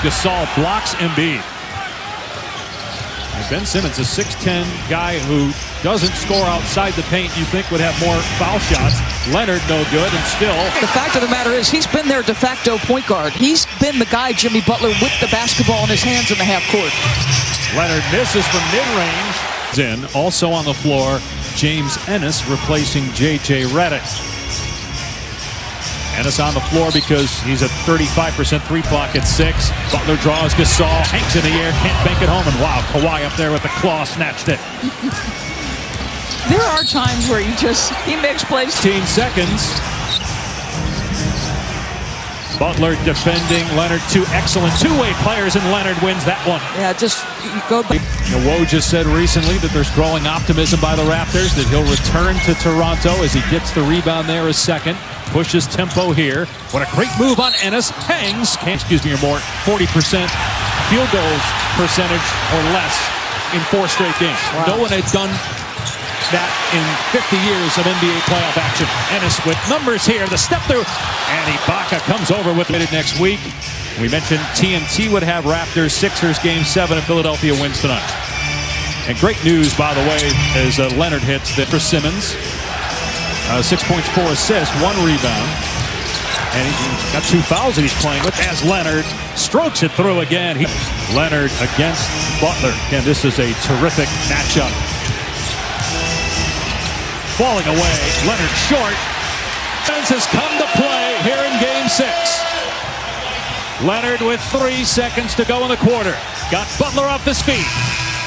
Gasol blocks Embiid. And Ben Simmons, a 6'10 guy who doesn't score outside the paint, you think would have more foul shots. Leonard no good, and still. The fact of the matter is he's been their de facto point guard. He's been the guy, Jimmy Butler, with the basketball in his hands in the half court. Leonard misses from mid-range. In also on the floor, James Ennis replacing J.J. Redick. Ennis on the floor because he's at 35% three pocket 6. Butler draws Gasol, hangs in the air, can't bank it home, and wow, Kawhi up there with the claw, snatched it. There are times where he makes plays. 15 seconds. Butler defending Leonard. Two excellent two-way players, and Leonard wins that one. Yeah, just go back. Woj just said recently that there's growing optimism by the Raptors that he'll return to Toronto as he gets the rebound there a second. Pushes tempo here. What a great move on Ennis. Hangs. Or more. 40% field goals percentage or less in 4 straight games. Wow. No one had done that in 50 years of NBA playoff action. Ennis with numbers here. The step through. And Ibaka comes over with it next week. We mentioned TNT would have Raptors Sixers Game 7 if Philadelphia wins tonight. And great news, by the way, as Leonard hits for Simmons. 6 points, 4 assists, 1 rebound. And he's got 2 fouls that he's playing with as Leonard strokes it through again. Leonard against Butler. Again, this is a terrific matchup. Falling away, Leonard short. Defense has come to play here in Game 6. Leonard with 3 seconds to go in the quarter. Got Butler off his feet.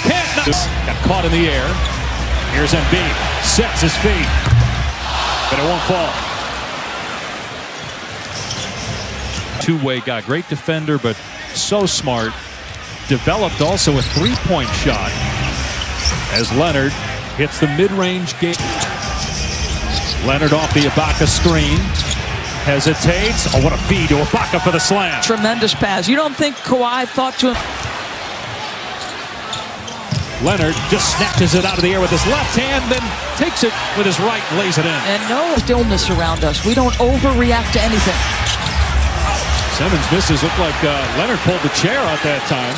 Got caught in the air. Here's Embiid. Sets his feet. But it won't fall. Two-way guy. Great defender, but so smart. Developed also a three-point shot as Leonard hits the mid-range game. Leonard off the Ibaka screen. Hesitates. Oh, what a feed to Ibaka for the slam. Tremendous pass. You don't think Kawhi thought to him? Leonard just snatches it out of the air with his left hand, then takes it with his right, lays it in. And no stillness around us. We don't overreact to anything. Simmons misses. Looked like Leonard pulled the chair out that time.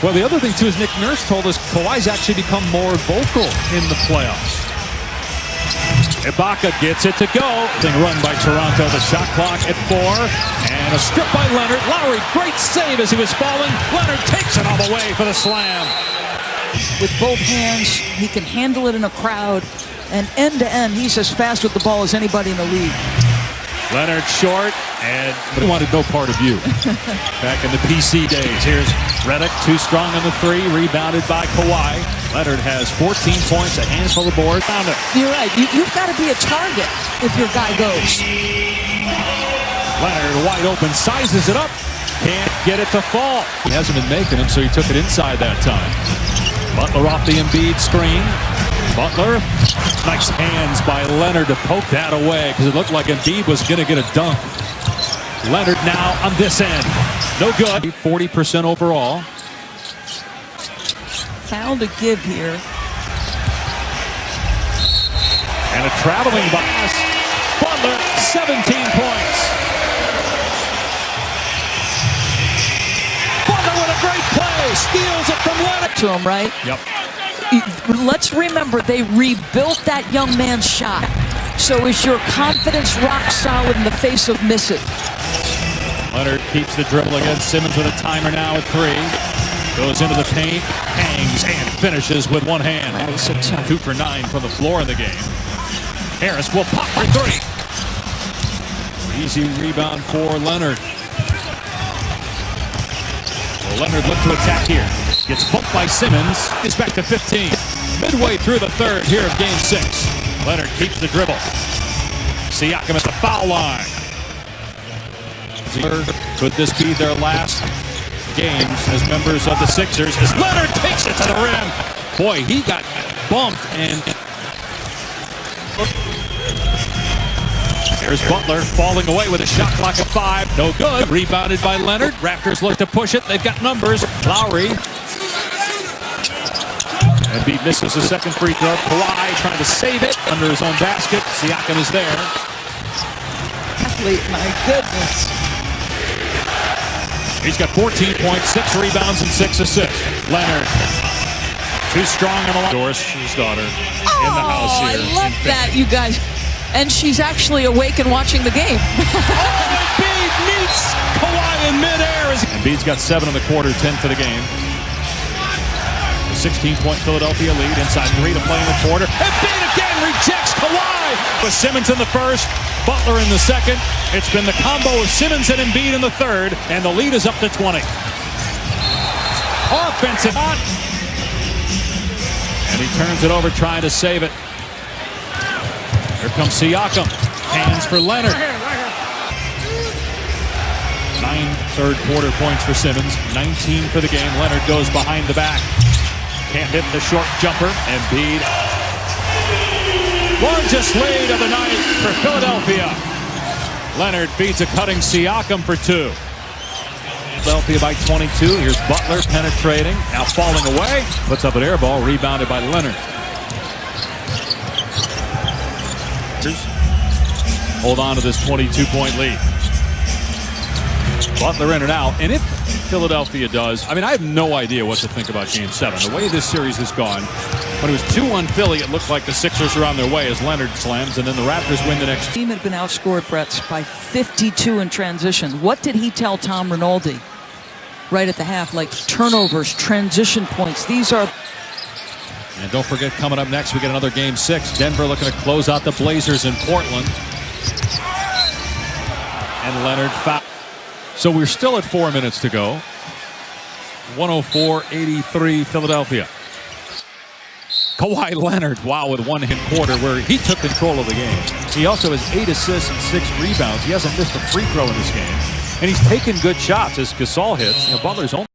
Well, the other thing, too, is Nick Nurse told us Kawhi's actually become more vocal in the playoffs. Ibaka gets it to go. Thing run by Toronto. The shot clock at 4. And a strip by Leonard. Lowry, great save as he was falling. Leonard takes it all the way for the slam. With both hands, he can handle it in a crowd. And end-to-end, he's as fast with the ball as anybody in the league. Leonard short, and he wanted no part of you. Back in the PC days. Here's Redick, too strong on the 3, rebounded by Kawhi. Leonard has 14 points, a handful of boards. You're right. You've got to be a target if your guy goes. Leonard wide open, sizes it up. Can't get it to fall. He hasn't been making them, so he took it inside that time. Butler off the Embiid screen. Butler, nice hands by Leonard to poke that away because it looked like Embiid was going to get a dunk. Leonard now on this end. No good. 40% overall. Foul to give here. And a traveling pass. Butler, 17 points. Butler with a great play. Steals it from Leonard. To him, right? Yep. Let's remember, they rebuilt that young man's shot. So is your confidence rock solid in the face of missing? Leonard keeps the dribble against Simmons with a timer now at 3. Goes into the paint, hangs, and finishes with one hand. 2 for 9 from the floor in the game. Harris will pop for 3. Easy rebound for Leonard. Well, Leonard looked to attack here. Gets bumped by Simmons. Is back to 15. Midway through the third here of Game 6. Leonard keeps the dribble. Siakam at the foul line. Could this be their last games as members of the Sixers? As Leonard takes it to the rim. Boy, he got bumped and... Here's Butler falling away with a shot clock at 5. No good. Rebounded by Leonard. Raptors look to push it. They've got numbers. Lowry. Embiid misses the second free throw. Kawhi trying to save it under his own basket. Siakam is there. Athlete, my goodness. He's got 14 points, 6 rebounds, and 6 assists. Leonard, too strong on the line. Doris, his daughter, in the house here. I love that, you guys. And she's actually awake and watching the game. Embiid meets Kawhi in midair. Embiid's got 7 in the quarter, 10 for the game. A 16-point Philadelphia lead. Inside 3 to play in the quarter. Embiid again rejects Kawhi. With Simmons in the first, Butler in the second. It's been the combo of Simmons and Embiid in the third, and the lead is up to 20. Offensive hot. And he turns it over trying to save it. Here comes Siakam. Hands for Leonard. 9 third-quarter points for Simmons. 19 for the game. Leonard goes behind the back. Can't hit the short jumper. Embiid. Largest lead of the night for Philadelphia. Leonard beats a cutting Siakam for 2. Philadelphia by 22. Here's Butler penetrating. Now falling away. Puts up an air ball. Rebounded by Leonard. Hold on to this 22-point lead. Butler in and out. And if Philadelphia does, I mean, I have no idea what to think about Game 7. The way this series has gone, when it was 2-1 Philly, it looked like the Sixers are on their way as Leonard slams, and then the Raptors win the next. The team had been outscored, Brett, by 52 in transition. What did he tell Tom Rinaldi right at the half? Like turnovers, transition points. These are. And don't forget, coming up next, we get another Game 6. Denver looking to close out the Blazers in Portland. And Leonard foul. So we're still at 4 minutes to go. 104-83 Philadelphia. Kawhi Leonard, wow, with 1 hit quarter where he took control of the game. He also has 8 assists and 6 rebounds. He hasn't missed a free throw in this game. And he's taken good shots as Gasol hits. Butler's only